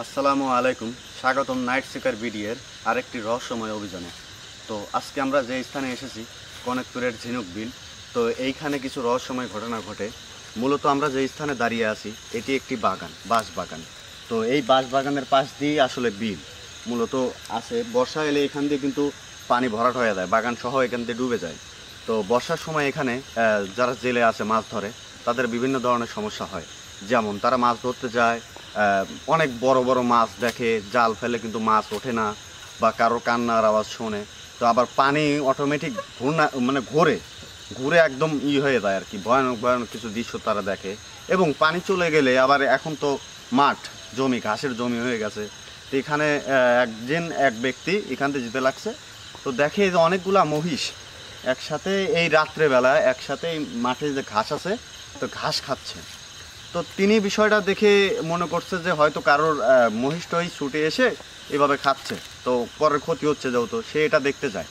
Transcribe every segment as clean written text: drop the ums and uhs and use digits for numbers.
আসসালামু আলাইকুম, স্বাগতম নাইট শিকার বিডিএর আরেকটি রহস্যময় অভিযানে। তো আজকে আমরা যে স্থানে এসেছি কনেকপুরের ঝিনুক বিল। তো এইখানে কিছু রহস্যময় ঘটনা ঘটে। মূলত আমরা যে স্থানে দাঁড়িয়ে আছি এটি একটি বাগান, বাঁশ বাগান। তো এই বাঁশ বাগানের পাশ দিয়েই আসলে বিল মূলত আছে। বর্ষা এলে এখান দিয়ে কিন্তু পানি ভরাট হয়ে যায়, বাগান সহ এখান দিয়ে ডুবে যায়। তো বর্ষার সময় এখানে যারা জেলে আছে মাছ ধরে তাদের বিভিন্ন ধরনের সমস্যা হয়। যেমন তারা মাছ ধরতে যায়, অনেক বড় বড় মাছ দেখে, জাল ফেলে কিন্তু মাছ ওঠে না, বা কারো কান্নার আওয়াজ শোনে। তো আবার পানি অটোমেটিক ঘুরে ঘুরে একদম হয়ে যায় আর কি, ভয়ানক ভয়ানক কিছু দৃশ্য তারা দেখে। এবং পানি চলে গেলে আবার এখন তো মাঠ জমি, ঘাসের জমি হয়ে গেছে। তো এখানে এক ব্যক্তি এখান থেকে যেতে লাগছে, তো দেখে যে অনেকগুলা মহিষ একসাথে এই রাত্রেবেলা একসাথে এই মাঠে যে ঘাস আছে তো ঘাস খাচ্ছে। তো তিনি বিষয়টা দেখে মনে করছে যে হয়তো কারোর মহিষটাই ছুটে এসে এভাবে খাচ্ছে, তো পরের ক্ষতি হচ্ছে, যেহেতু সে এটা দেখতে যায়।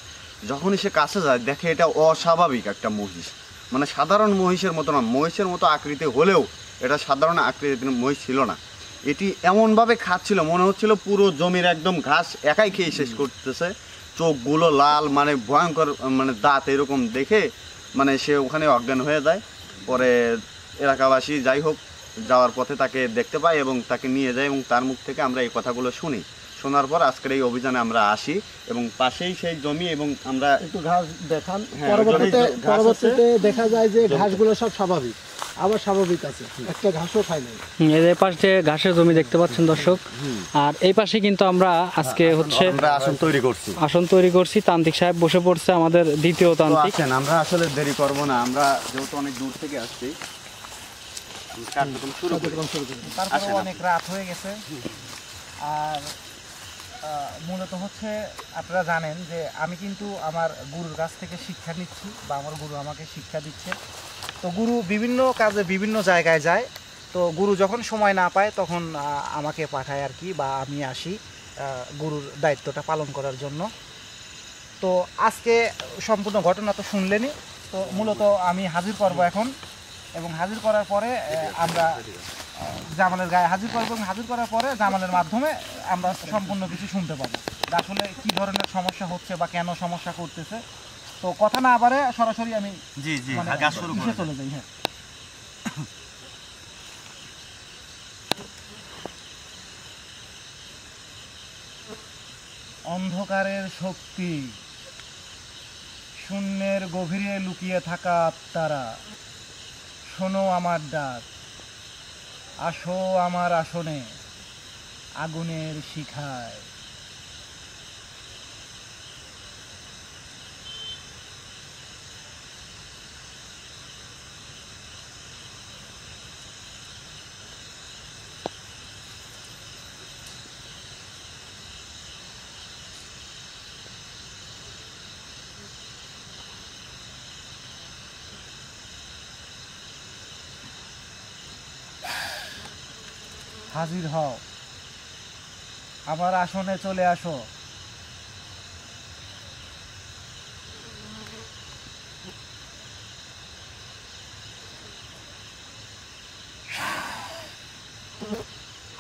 যখনই সে কাছে যায় দেখে এটা অস্বাভাবিক একটা মহিষ, মানে সাধারণ মহিষের মতো না, মহিষের মতো আকৃতি হলেও এটা সাধারণ আকৃতির মহিষ ছিল না। এটি এমনভাবে খাচ্ছিল মনে হচ্ছিল পুরো জমির একদম ঘাস একাই খেয়ে শেষ করতেছে। চোখগুলো লাল, মানে ভয়ঙ্কর, মানে দাঁত এরকম দেখে মানে সে ওখানে অজ্ঞান হয়ে যায়। পরে এলাকাবাসী যাই হোক যাওয়ার পথে তাকে দেখতে পাই এবং তাকে নিয়ে যায়, এবং তার মুখ থেকে আমরা এই কথাগুলো শুনি। শোনার পর আজকের এই অভিযানে আমরা আসি এবং পাশেই সেই জমি, এবং আমরা একটু ঘাস দেখান। পরবর্তীতে দেখা যায় যে ঘাসগুলো সব স্বাভাবিক, আবার স্বাভাবিক আছে, একটা ঘাসও খায় নাই। এই পাশে ঘাসের জমি দেখতে পাচ্ছেন দর্শক। আর এই পাশে কিন্তু আমরা আজকে আসন তৈরি করছি। তান্ত্রিক সাহেব বসে পড়ছে, আমাদের দ্বিতীয় তান্ত্রিক। আমরা আসলে দেরি করব না, আমরা যেহেতু অনেক দূর থেকে আসছি তারপরে অনেক রাত হয়ে গেছে। আর মূলত হচ্ছে আপনারা জানেন যে আমি কিন্তু আমার গুরুর কাছ থেকে শিক্ষা নিচ্ছি, বা আমার গুরু আমাকে শিক্ষা দিচ্ছে। তো গুরু বিভিন্ন কাজে বিভিন্ন জায়গায় যায়, তো গুরু যখন সময় না পায় তখন আমাকে পাঠায় আর কি, বা আমি আসি গুরুর দায়িত্বটা পালন করার জন্য। তো আজকে সম্পূর্ণ ঘটনা তো শুনলেনই। তো মূলত আমি হাজির করব এখন, এবং হাজির করার পরে আমরা জামালের গায়ে হাজির করবো, এবং হাজির করার পরে জামালের মাধ্যমে আমরা সম্পূর্ণ কিছু শুনতে পাবো আসলে কি ধরনের সমস্যা হচ্ছে বা কেন সমস্যা করতেছে। তো কথা না বাড়ে সরাসরি আমি চলে যাই। হ্যাঁ, অন্ধকারের শক্তি, শূন্যের গভীরে লুকিয়ে থাকা আত্মারা, শোনো আমার ডাক, আসো আমার আসনে, আগুনের শিখায়। হাজির হও, আমার আসনে চলে আসো।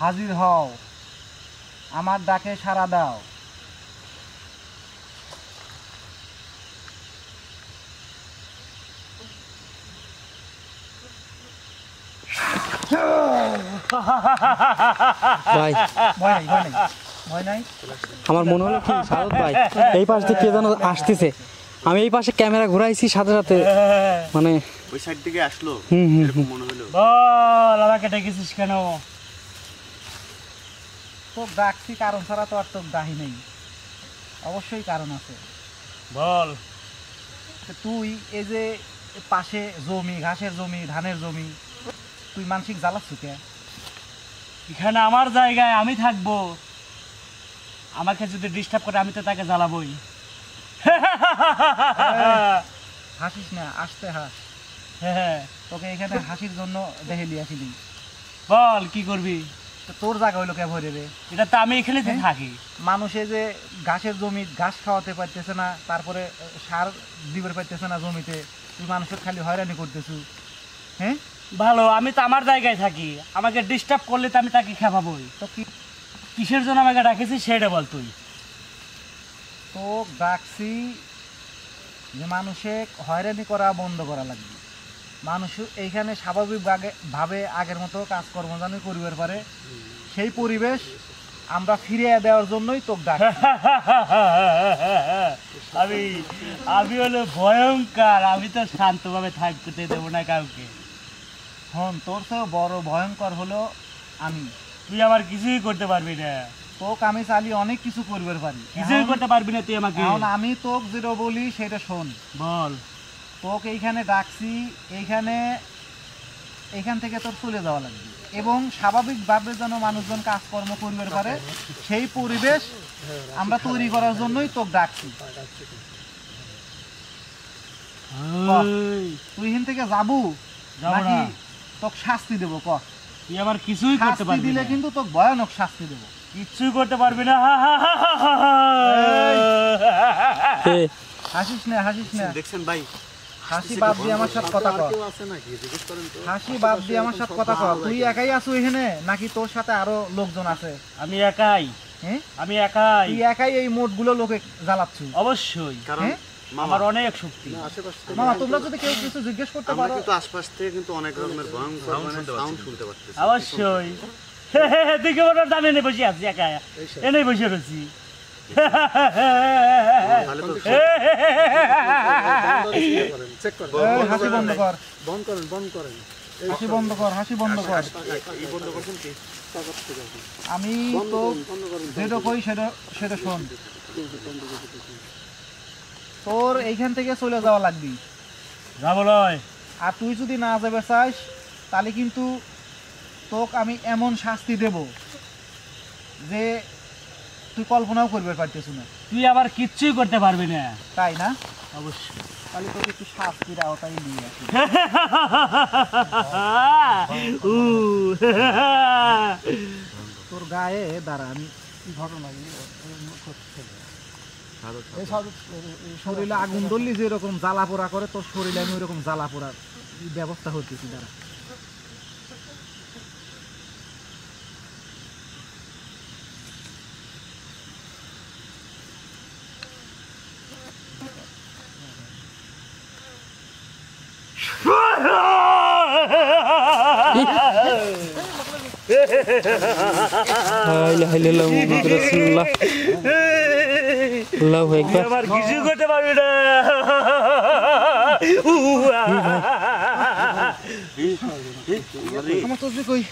হাজির হও, আমার ডাকে সাড়া দাও। ভাই ভয় নাই। আমার মনে হলো কি সারদ ভাই এই পাশ থেকে কে যেন আসতেছে। আমি এই পাশে ক্যামেরা ঘুরাইছি, সাথে সাথে মানে ওই সাইড থেকে আসলো, এরকম মনে হলো। বল আমাকে ডেকেছিস কেন? তোর ডাকছি কারণ ছাড়া তো আর তোর ডাহি নেই, অবশ্যই কারণ আছে। বল। তুই এই যে পাশে জমি, ঘাসের জমি, ধানের জমি, তুই মানসিক জ্বালাচ্ছ কে? এখানে আমার জায়গায় আমি থাকবো, আমাকে যদি ডিস্টার্ব করে আমি তো তাকে জ্বালাবই। হাসিস না, আসতে হাস। তোকে এখানে হাসির জন্য দেখে নিয়ে আসিনি। বল কি করবি? তোর জায়গা হইলো কে ভরে রে? এটা তো আমি এখানে থাকি। মানুষে যে ঘাসের জমি ঘাস খাওয়াতে পারতেছে না, তারপরে সার দিবে পারতেছে না জমিতে, তুই মানুষের খালি হয়রানি করতেছু। হ্যাঁ ভালো, আমি তো আমার জায়গায় থাকি, আমাকে ডিস্টার্ব করলে তো আমি তাকে খেপাবই। তো কি কিসের জন্য আমাকে ডাকেছিস সেটা বল তুই। তো ডাকছি যে মানুষে হয়রানি করা বন্ধ করা লাগবে, মানুষ এইখানে স্বাভাবিকভাবে আগের মতো কাজকর্ম যেন করিবার পারে, সেই পরিবেশ আমরা ফিরিয়ে দেওয়ার জন্যই তোকে ডাকছি। আমি হলো ভয়ঙ্কর, আমি তো শান্তভাবে থাকতে দেবো না কাউকে। হন, তোর তো বড় ভয়ঙ্কর হলো আমি। তুই আমার কিছুই করতে পারবি না, তোকে আমি চালিয়ে অনেক কিছু করবার পারি, কিছুই করতে পারবি না তুই আমাকে। এখন আমি তোকে যেটা বলি সেটা শোন। বল। তোকে এইখানে ডাকছি, এইখান থেকে তোর চলে যাওয়া লাগবে এবং স্বাভাবিকভাবে যেন মানুষজন কাজকর্ম করবার পারে সেই পরিবেশ আমরা তৈরি করার জন্যই তোকে ডাকছি। তুই এখান থেকে যাবো নাকি তোকে শাস্তি দেবো? ক, তুই আমার কিছুই করতে শাস্তি পারবি দিলে না, কিন্তু তোকে ভয়ানক শাস্তি দেবো। কিছুই করতে পারবি না। হাসিস না, হাসিস না, দেখছেন ভাই, হাসি বাদ দিয়ে আমার সাথে কথা কর। হাসি বাদ দিয়ে আমার সাথে কথা কর। তুই একাই আছো এখানে নাকি তোর সাথে আরো লোকজন আছে? আমি একাই, হ্যাঁ আমি একাই। তুই একাই এই মোটগুলো লোকে জ্বালাচ্ছ? অবশ্যই, কারণ হ্যাঁ? আমার অনেক শক্তি। মামা তোমরা যদি কেউ কিছু জিজ্ঞেস করতে আমরা পারো। কিন্তু আশপাশ থেকে কিন্তু অনেক রকমের ভয়ঙ্কর সাউন্ড শুনতে পাচ্ছি। অবশ্যই। দেখে মনে হয় আমি এনে বসে আছি, একা এনে বসে রয়েছি। তাহলে তো এই, হাসি বন্ধ কর, বন্ধ করেন হাসি বন্ধ কর, হাসি বন্ধ কর। এই বন্ধ করছেন কি? আমি তো যেটা কই সেটা শোন। তোর এইখান থেকে চলে যাওয়া লাগবি, যাবো লয়। আর তুই যদি না যাবে চাস তাহলে কিন্তু তোকে আমি এমন শাস্তি দেব যে তুই কল্পনাও করবে পারতেছ না। তুই আবার কিচ্ছুই করতে পারবি না। তাই না? অবশ্যই। তাহলে তোকে একটু শাস্তির আওতায় নিয়ে আসি। তোর গায়ে দাঁড়া, আমি কি ঘটনা শরীরে আগুন ধরলি যে এরকম জ্বালা পোড়া করে, তোর শরীরে আমি ওইরকম জ্বালা পোড়ার ব্যবস্থা হতেছি। দাঁড়া, আমার কিছু করতে পারবি না। আমার তো কই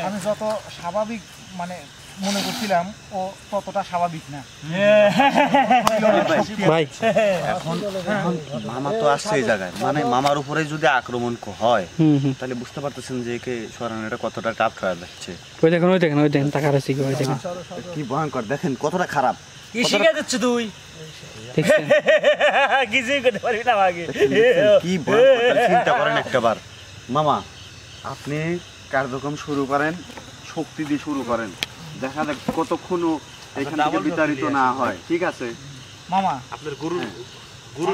আমি যত স্বাভাবিক মানে মনে করছিলাম ও ততটা স্বাভাবিক না ভাই। এখন মামা তো আসছে এই জায়গায়, মানে মামার উপরে যদি আক্রমণ হয় তাহলে বুঝতে পারতেছেন যে একে সরানোটা কতটা টাফ হয়ে যাচ্ছে। ওই দেখেন, ওই দেখেন, ওই দেখেন, তাকার আছে কি? ওই দেখেন কি ভয়ঙ্কর, দেখেন কতটা খারাপ। কি শিখে দিচ্ছ তুই? দেখছেন? কিছুই করতে পারবি না আমাকে। কি ভয়ঙ্কর, চিন্তা করেন একটাবার। মামা আপনি কার্যক্রম শুরু করেন, শক্তি দিয়ে শুরু করেন, দেখা যাক কতক্ষণ এখান থেকে বিতাড়িত না হয়। ঠিক আছে মামা? আপনার গুরু গুরু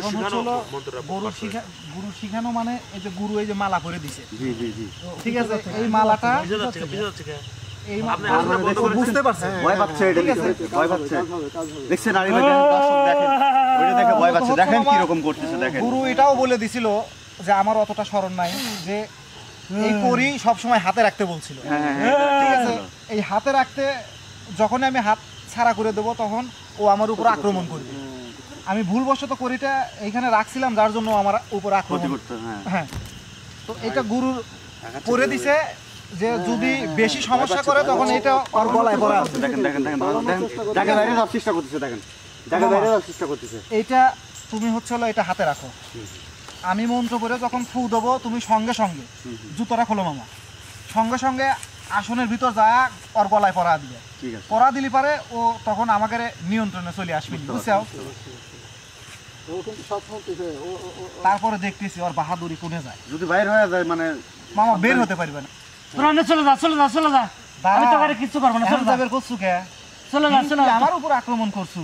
শিখানো মানে এই যে গুরু এই যে মালা করে দিছে, জি জি জি, ঠিক আছে, এই মালাটা এই বুঝতে পারছে, ভয় পাচ্ছে, এটা দেখে ভয় পাচ্ছে। দেখছেন আরে ভাই, দর্শক দেখেন, ওইটা দেখে ভয় পাচ্ছে, দেখেন কি রকম করতেছে দেখেন। গুরু এটাও বলে দিছিল যে আমার অতটা স্মরণ নাই যে এই করি সব সময় হাতে রাখতে বলছিল। ঠিক আছে, এই হাতে রাখতে যখন আমি হাত ছাড়া করে দেবো তখন ও আমার উপর আক্রমণ করবে। আমি ভুলবশত করিটা এইখানে রাখছিলাম যার জন্য আমার উপর আক্রমণ করতে। হ্যাঁ, তো এটা গুরুর করে দিছে যে যদি বেশি সমস্যা করে তখন এটা ওর গলায় পড়া আছে। দেখেন দেখেন দেখেন দেখেন, জায়গা বাইরে যাওয়ার চেষ্টা করতেছে, দেখেন জায়গা বাইরে যাওয়ার চেষ্টা করতেছে। এইটা তুমি হচ্ছে হলো এটা হাতে রাখো, আমি মন্ত্র করে যখন ফু দেবো তুমি সঙ্গে সঙ্গে জুতোটা খোলো মামা, সঙ্গে সঙ্গে আসনের ভিতর যা ওর গলায় পরা দিবে। ঠিক আছে, পরা দিলি পারে ও তখন আমাকে নিয়ন্ত্রণে চলে আসবে, বুঝছাও? তারপরে দেখতেছি ওর বাহাদুরি কোনে যায়। যদি বাইরে হয়ে যায় মানে মামা বের হতে পারবে না। তোরা চলে যা, চলে যা, চলে যা। আমি তো আর কিছু করবো না, চলে যা। যাবের করছু কে? চলে যা, চলে যা। আমার উপর আক্রমণ করছু,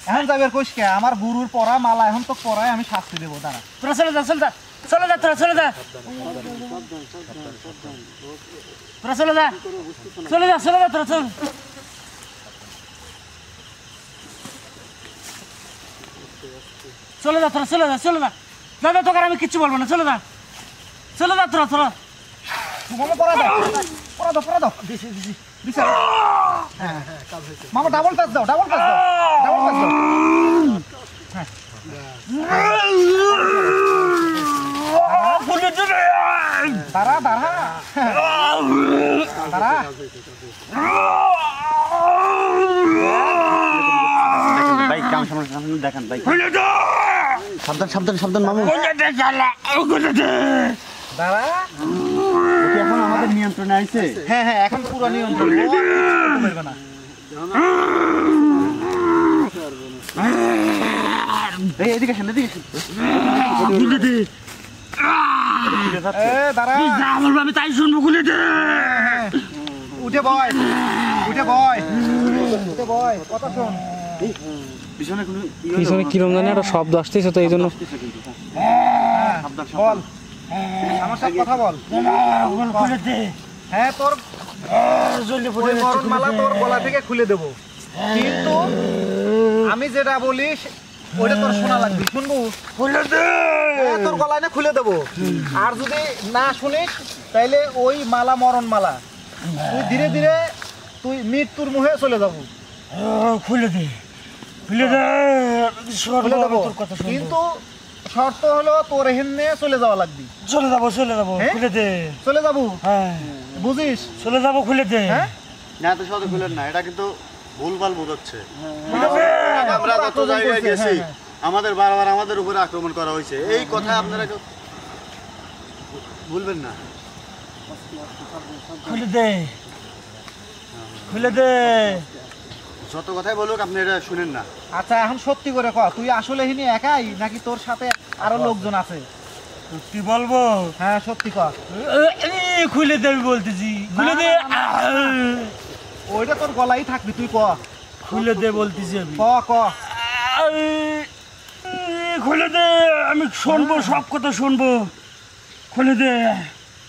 এখন যাবের কোষ কে? আমার গুরুর পরা মালা এখন তো পরায় আমি শাস্তি দেবো। দাঁড়া, তোরা চলে যা, চলে যা, চলে যা তোরা চলে যা তোরা চলে যা চলে যা চলে যা তোরা চল চলে যা তোরা চলে যা চলে যা দাদা তোকে আর আমি কিচ্ছু বলবো না চলে যা তোরা তোরা মামা পড়া দাও দিছি হ্যাঁ মামা ডাবল টাচ দাও দাঁড়া ভাই কেমন সামনে দেখান ভাই সাবধান মামু দাঁড়া এখন আমাদের নিয়ন্ত্রণে আইছে হ্যাঁ এখন পুরো নিয়ন্ত্রণ পারবে না এদিকে দাঁড়া আমি তাই শুনবো খুলে দে উঠে বয় কথা শোন পিছনে কোনো পিছনে কিরম জানি একটা শব্দ আসতেছে তো এই জন্য বল আমার সাথে কথা বল খুলে দে হ্যাঁ তোর ওই বরণমালা তোর গলা থেকে খুলে দেব কিন্তু আমি যেটা বলি ওটা তোর শোনা লাগবে শুনবো খুলে দে তোর গলায় না খুলে দেবো আর যদি না শুনিস তাইলে ওই মালা মরণ মালা তুই ধীরে ধীরে তুই মৃত্যুর মুখে চলে যাবো খুলে দে খুলে দেবো কিন্তু শর্ত হলো তোর এখানে চলে যাওয়া লাগবে চলে যাবো হ্যাঁ? খুলে দে চলে যাবো হ্যাঁ বুঝিস চলে যাবো খুলে দে হ্যাঁ না তো শত খুলেন না এটা কিন্তু ভুলভাল বোঝাচ্ছে হ্যাঁ, আমরা যত জায়গায় গেছি আমাদের বারবার আমাদের উপরে আক্রমণ করা হয়েছে এই কথা আপনারা কেউ ভুলবেন না খুলে দে যত কথাই বলুক আপনি এটা শুনেন না আচ্ছা এখন সত্যি করে কর তুই আসলে হিনি একাই নাকি তোর সাথে আরো লোকজন আছে কি বলবো হ্যাঁ সত্যি কর খুলে দে আমি বলতেছি খুলে দে ওইটা তোর গলাই থাকবি তুই ক খুলে দে বলতেছি আমি ক খুলে দে আমি শুনবো সব কথা শুনবো খুলে দে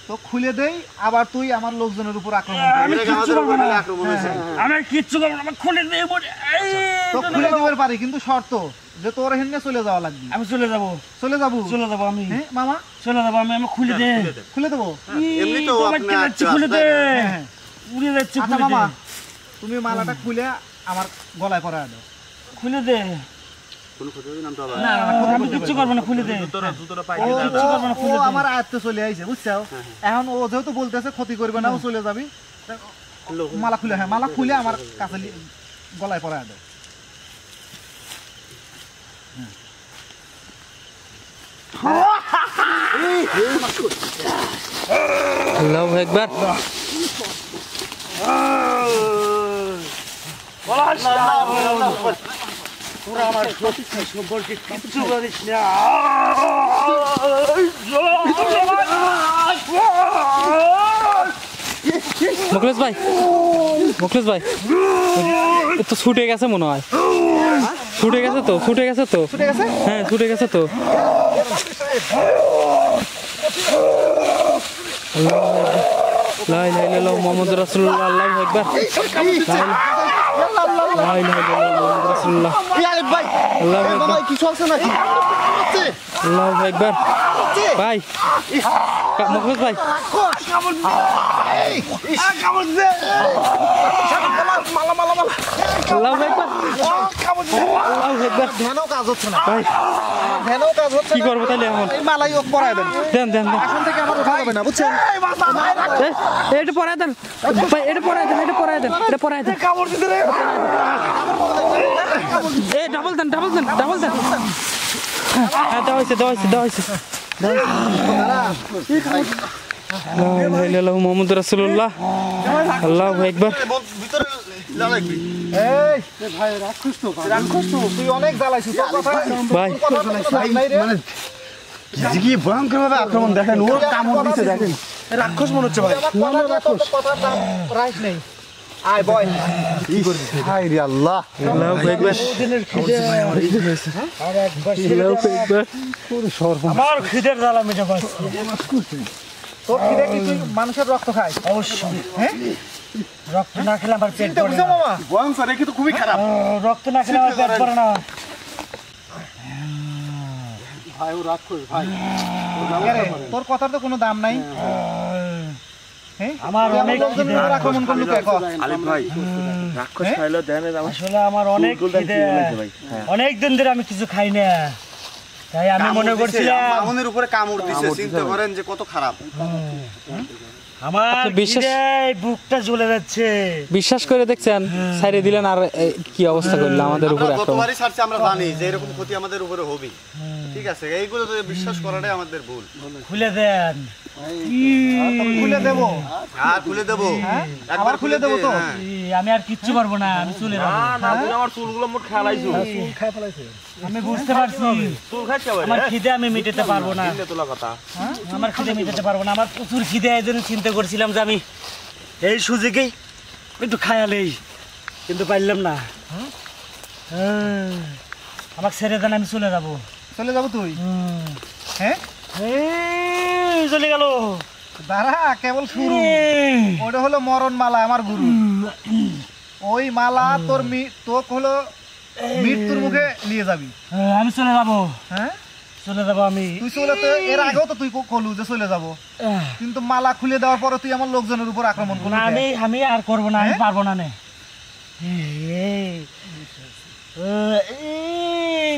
তো খুলে দেই আবার তুই আমার লোকজনের উপর আক্রমণ আমি করবি। কিচ্ছু করবো না আক্রমণ হয়েছে আমি কিচ্ছু করবো না আমি খুলে দে তো খুলে দিবার পারি কিন্তু শর্ত যে তোর এখানে চলে যাওয়া লাগবে আমি চলে যাবো আমি হ্যাঁ মামা চলে যাবো আমি খুলে দে খুলে দেবো এমনি তো তোমার আপনি কি খুলে দে হ্যাঁ। উড়ে যাচ্ছে আচ্ছা খুলে মামা দে তুমি মালাটা খুলে আমার গলায় পরায় দাও খুলে দে কোনো ক্ষতি হবে না তো আবার না আমি কিচ্ছু করবো না খুলে দে ও আমার আয়ত্তে চলে আইছে বুঝছো এখন ও যেহেতু বলতেছে ক্ষতি করবে না ও চলে যাবি মালা খুলে মালা খুলে আমার কাছে গলায় পরায় দাও আল্লাহু আকবার তোরা আমার সত্যি সম্পর্কে কিচ্ছু করিস না মুখলেশ ভাই এ তো ছুটে গেছে মনে হয় ছুটে গেছে তো হ্যাঁ ছুটে গেছে তো লা ইলাহা ইল্লাল্লাহ মুহাম্মাদুর রাসূলুল্লাহ আল্লাহু আকবার লা ইলাহা ইল্লাল্লাহ মুহাম্মাদুর রাসূলুল্লাহ আল্লাহু আকবার কিছু আছে নাকি আল্লাহু আকবার ভাই মুখলেশ ভাই আল্লাহু আকবার আল্লাহু আকবার ধ্যানও কাজ হচ্ছে না ভাই ধ্যানও কাজ হচ্ছে কি করবো তাহলে এখন এই মালাই ওক পরায় দেন দেন এখন থেকে আমার উঠা যাবে না বুঝছেন এটা পরায় দেন ভাই এটা পরায় দেন এ ডাবল দেন হ্যাঁ দেওয়া হয়েছে লা ইলাহা ইল্লাল্লাহ মুহাম্মাদুর রাসূলুল্লাহ আল্লাহু আকবার ভিতরে লাগবে এই ভাই রাক্ষস তো তুই অনেক জ্বালাইছিস তোর কথা ভাই মানে কি ভয়ঙ্কর ভাবে আক্রমণ দেখেন ওর কামড় দিতে দেখেন রাক্ষস মনে হচ্ছে ভাই কথা রাইট নেই আয় বয় হাই রে আল্লাহ আমার খিদের জ্বালা মেটে পাচ্ছি তোর খিদে কি তুই মানুষের রক্ত খায় অবশ্যই হ্যাঁ রক্ত না খেলে আমার পেট চিন্তা ভরে বুঝছো না। মামা বয়স রেখে তো খুবই খারাপ রক্ত না খেলে আমার পেট ভরে না ভাই ও রাগ করে ভাই আরে, তোর কথার তো কোনো দাম নাই হ্যাঁ আমার তুই অনেক লোকজনের খিদে। উপর আক্রমণ করলু কে কর আলিফ ভাই আসলে আমার অনেক খিদে অনেক দিন ধরে আমি কিছু খাই না তাই আমি মনে করছিলাম মামুনের উপরে কামড় দিছে চিন্তা করেন যে কত খারাপ আমার আপনি বিশ্বাস- খিদে বুকটা জ্বলে যাচ্ছে বিশ্বাস করে দেখছেন ছাইরে দিলেন আর কি অবস্থা করলো আমাদের উপরে আমরা আক্রমণ গতবারই ছাড়ছি আমরা জানি যে এরকম ক্ষতি আমাদের উপরে হবে ঠিক আছে এইগুলো তো বিশ্বাস করাটাই আমাদের ভুল খুলে দেন খুলে দেবো আর খুলে দেবো আবার খুলে দেবো তো হ্যাঁ। আমি আর কিচ্ছু পারবো না আমি চলে যাবো খাই ফেলাইছে আমি বুঝতে পারছি আমার খিদে আমি মেটাতে পারবো না আমার খিদে মেটাতে পারবো না আমার প্রচুর খিদে এই জন্য চিন্তা করছিলাম যে আমি এই সুযোগেই একটু খায়ালেই কিন্তু পারলাম না আমাকে ছেড়ে দেন আমি চলে যাবো চলে যাবো তুই হ্যাঁ এই, চলে গেল দাঁড়া কেবল শুরু ওটা হলো মরণ মালা আমার গুরু ওই মালা তোর তোক হলো মৃত্যুর মুখে নিয়ে যাবি আমি চলে যাবো হ্যাঁ চলে যাবো আমি তুই চলে তো এর আগেও তো তুই কলু যে চলে যাব কিন্তু মালা খুলে দেওয়ার পরে তুই আমার লোকজনের উপর আক্রমণ করলি না, কেন? আমি আর করবো না আমি হ্যাঁ? পারবো না নে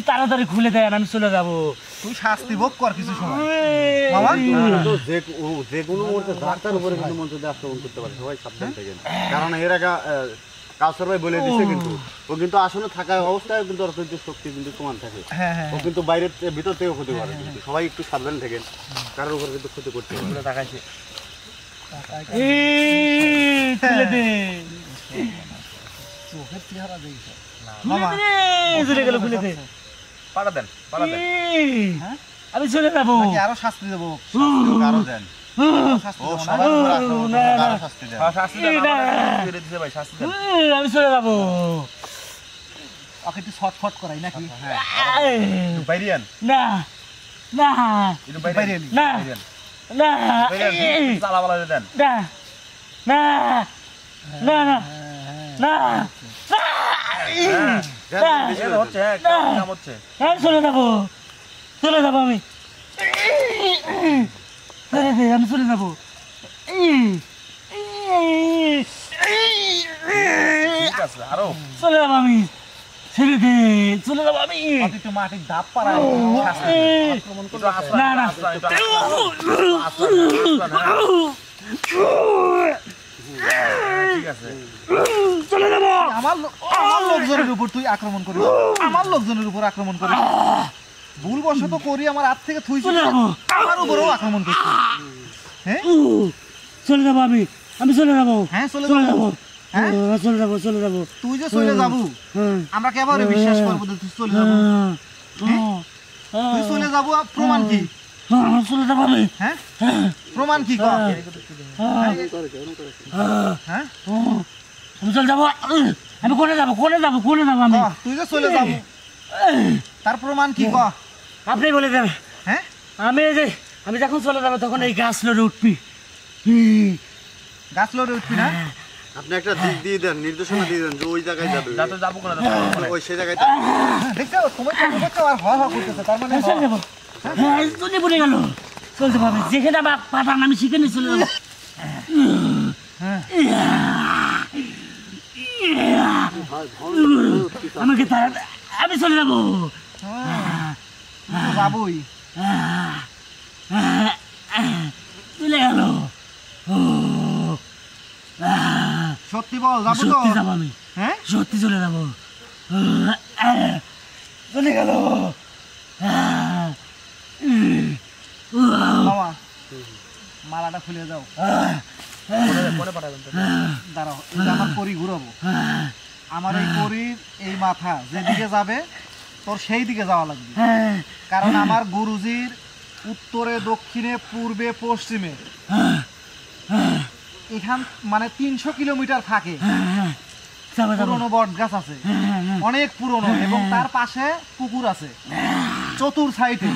তাড়াতাড়ি খুলে দেন আমি চলে যাবো তুই শাস্তি ভোগ কর কিছু সময় মামা যে কোনো মুহূর্তে ডাক্তার উপরে কিন্তু মন্ত্রীদের আক্রমণ করতে পারে সবাই সাবধান থাকেন কারণ এর আগে কাউসার ভাই বলে দিছে কিন্তু ও কিন্তু আসলে থাকা অবস্থায় কিন্তু অর্থনৈতিক শক্তি কিন্তু সমান থাকে হ্যাঁ হ্যাঁ ও কিন্তু বাইরের ভিতর থেকে ক্ষতি করে কিন্তু সবাই একটু সাবধান থাকেন কারোর উপরে কিন্তু ক্ষতি করতে পারে তাকাইছে খুলে দে মামা চলে গেল খুলে দে আমি চলে যাবো নাকি আরো শাস্তি দেবো কারো দেন শাস্তি ও দেবো না? সবার উপরে আক্রমণ না, করবে, না। কারো শাস্তি দেন আমি চলে যাবো ওকে একটু ছটফট করাই নাকি বাইরিয়ান না না বাইরে এলি। না না দেন না না না না না আমি চলে যাবো আমি আমি চলে যাবো চলে যাবো আমি ছেড়ে দে চলে যাবো আমি ওকে একটু মাটির ধাপ পাড়াই শাস্তি না না চলে যাবো আমার লোকজনের উপর তুই আক্রমণ করিস আমার লোকজনের উপর আক্রমণ করিস ভুলবশত করি আমার হাত থেকে থুই চলে যাবো আমার উপরেও আক্রমণ করছিস হ্যাঁ চলে যাবো আমি চলে যাবো হ্যাঁ চলে চলে যাবো যাবো হ্যাঁ চলে যাবো চলে যাবো তুই যে চলে যাবো হ্যাঁ আমরা কেবারে বিশ্বাস করবো যে তুই চলে যাবো তুই চলে যাবো প্রমাণ কি চলে যাবো আমি হ্যাঁ প্রমাণ কি কর হ্যাঁ আমি চলে যাবো আমি কোনে যাবো আমি তুই যে চলে যাবো তার প্রমাণ কি কর আপনি বলে দেন হ্যাঁ আমি যখন চলে যাবো তখন এই গাছ লড়ে উঠবি গাছ লড়ে উঠবি না আপনি একটা দিক দিয়ে দেন নির্দেশনা দিয়ে দেন যে ওই জায়গায় যাবে যাবো না ওই সেই জায়গায় দেখছো তোমার কথা করছো আর হ হ করতেছে তার মানে চলে যাবো চলে পড়ে গেল চলতে পারবে যেখানে আমার পাঠান আমি সেখানে চলে যাবো আমাকে আমি চলে যাবো যাবই চলে গেল সত্যি বল যাবো তো সত্যি যাবো আমি হ্যাঁ সত্যি চলে যাবো চলে গেল মামা মালাটা খুলে দাও দাঁড়াও এটা আমার করি ঘুরাবো আমার এই করির এই মাথা যেদিকে যাবে তোর সেই দিকে যাওয়া লাগবে কারণ আমার গুরুজির উত্তরে দক্ষিণে পূর্বে পশ্চিমে এখান মানে 300 কিলোমিটার থাকে যাবো যাবো পুরনো বট গাছ আছে, অনেক পুরনো, এবং তার পাশে পুকুর আছে চতুর সাইডে।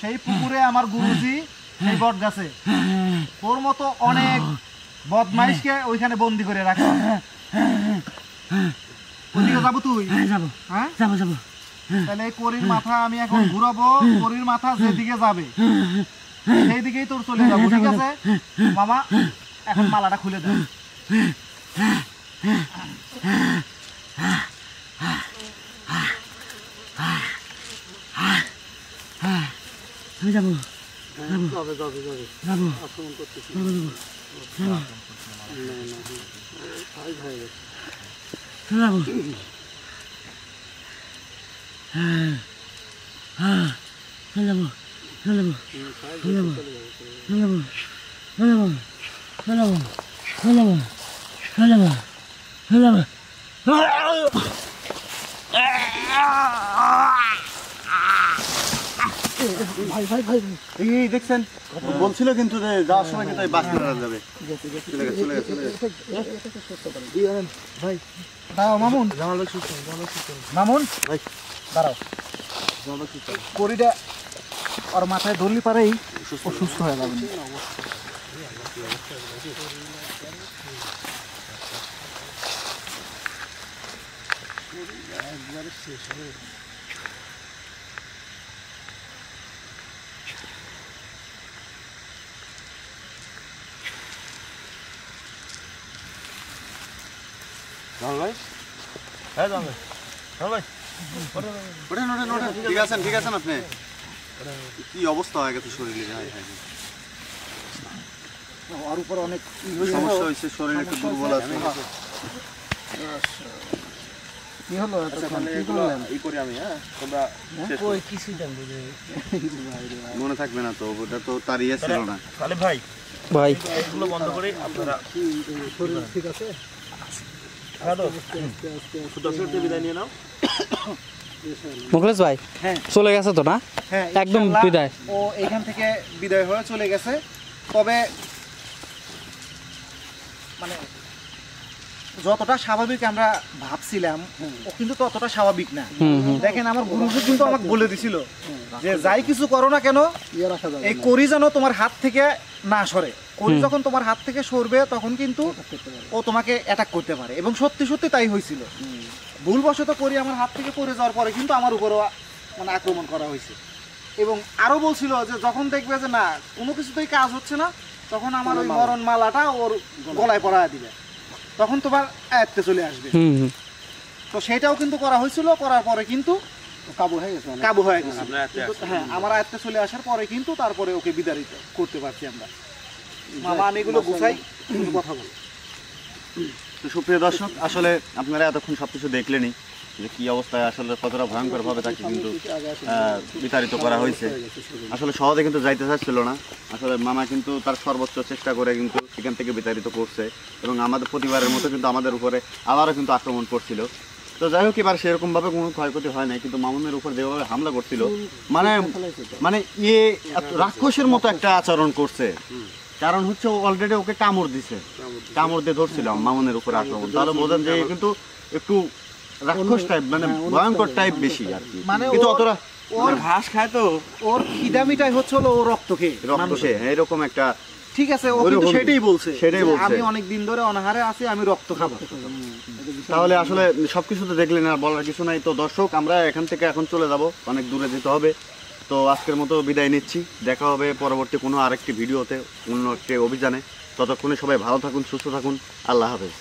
সেই পুকুরে আমার গুরুজি সেই বট গাছে ওর মতো অনেক বদমাইশকে ওইখানে বন্দি করে রাখে। ওইদিকে যাবো তুই? যাবো হ্যাঁ যাবো যাবো। তাহলে এই করির মাথা আমি এখন ঘুরাবো, করির মাথা যেদিকে যাবে সেই দিকেই তোর চলে যাবো, ঠিক আছে মামা? এখন মালাটা খুলে দেব। আমি যাবো যাবে যাবে যাবে যাবো আক্রমণ করতেছি। যাবো। যাবো যাবো যাবো যাবো যাবো যাবো যাবো যাবো। ভাই ভাই ভাই এই দেখছেন বলছিল কিন্তু যে যাওয়ার সময় কিন্তু এই বাস মারা যাবে। চলে গেছে চলে গেছে চলে গেছে। ভাই দাঁড়াও মামুন, জামাল ভাই সুস্থ জামাল ভাই সুস্থ মামুন ভাই দাঁড়াও। জামাল ভাই সুস্থ। করিটা ওর মাথায় ধরলি পারেই ও সুস্থ হয়ে যাবে। ওঠেন ওঠেন ওঠেন, ঠিক আছেন ঠিক আছেন আপনি? কি অবস্থা হয়ে গেছে শরীরে? হায় হায়, আর উপর অনেক সমস্যা হয়েছে, শরীর একটু দুর্বল আছে। কি হলো এতক্ষণ কি করলেন? ওই কিছুই দাম বুঝে মনে থাকবে না তো, ওটা তো তার ইয়ে ছিল না। ভাই এগুলো বন্ধ করে আপনারা শরীর ঠিক আছে? বিদায় নিয়ে নাও। মুখলেস ভাই হ্যাঁ চলে গেছে তো না? হ্যাঁ একদম ইনশাআল্লাহ বিদায়। ও এখান থেকে বিদায় হয়ে চলে গেছে। তবে মানে যতটা স্বাভাবিক আমরা ভাবছিলাম ও কিন্তু ততটা স্বাভাবিক না। দেখেন আমার গুরুজি কিন্তু আমাকে বলে দিছিল যে যাই কিছু করো না কেন ইয়ে রাখা যাবে এই করি যেন তোমার হাত থেকে না সরে। করি যখন তোমার হাত থেকে সরবে তখন কিন্তু ও তোমাকে অ্যাটাক করতে পারে, এবং সত্যি সত্যি তাই হয়েছিল। ভুলবশত করি আমার হাত থেকে পড়ে যাওয়ার পরে কিন্তু আমার উপরও মানে আক্রমণ করা হয়েছে। এবং আরো বলছিল যে যখন দেখবে যে না কোনো কিছুতেই কাজ হচ্ছে না, তখন আমার ওই মরণ মালাটা ওর গলায় পরায় দিবে, তখন তোমার আয়ত্তে চলে আসবে। তো সেটাও কিন্তু করা হয়েছিল, করার পরে কিন্তু কাবু হয়ে গেছে অনেক। কাবু হয়ে গেছে। কিন্তু হ্যাঁ আমার আয়ত্তে চলে আসার পরে কিন্তু তারপরে ওকে বিতাড়িত করতে পারছি আমরা। মামা আমি এগুলো গুছাই, তুমি কথা বলো। তো সুপ্রিয় দর্শক, আসলে আপনারা এতক্ষণ সবকিছু দেখলেনই যে কি অবস্থায় আসলে কতটা ভয়ঙ্কর ভাবে তাকে কিন্তু বিতাড়িত করা হয়েছে। আসলে সহজে কিন্তু যাইতে চাচ্ছিল না। আসলে মামা কিন্তু তার সর্বোচ্চ চেষ্টা করে কিন্তু এখান থেকে বিতাড়িত করছে, এবং আমাদের প্রতিবারের মতো কিন্তু আমাদের উপরে আবারও কিন্তু আক্রমণ করছিল। তো যাই হোক, এবার সেরকম ভাবে কোনো ক্ষয়ক্ষতি হয় নাই, কিন্তু মামুনের উপর যেভাবে হামলা করছিল মানে মানে ইয়ে রাক্ষসের মতো একটা আচরণ করছে। কারণ হচ্ছে অলরেডি ওকে কামড় দিছে, কামড় দিয়ে ধরছিলাম মামুনের উপর আক্রমণ। তাহলে বোঝেন যে কিন্তু একটু রাক্ষস টাইপ, মানে ভয়ঙ্কর টাইপ বেশি আর কি। মানে কিন্তু অতটা ওর ঘাস খায় তো, ওর খিদামিটাই হচ্ছে হলো ও রক্ত খেয়ে রক্ত সে এরকম একটা। ঠিক আছে, ও কিন্তু সেটাই বলছে, সেটাই যে বলছে। আমি অনেক দিন ধরে অনাহারে আছি, আমি রক্ত খাবো। তাহলে আসলে সবকিছু তো দেখলেন, আর বলার কিছু নাই। তো দর্শক, আমরা এখান থেকে এখন চলে যাব, অনেক দূরে যেতে হবে। তো আজকের মতো বিদায় নিচ্ছি, দেখা হবে পরবর্তী কোনো আরেকটি ভিডিওতে, অন্য একটি অভিযানে। ততক্ষণে সবাই ভালো থাকুন, সুস্থ থাকুন। আল্লাহ হাফেজ।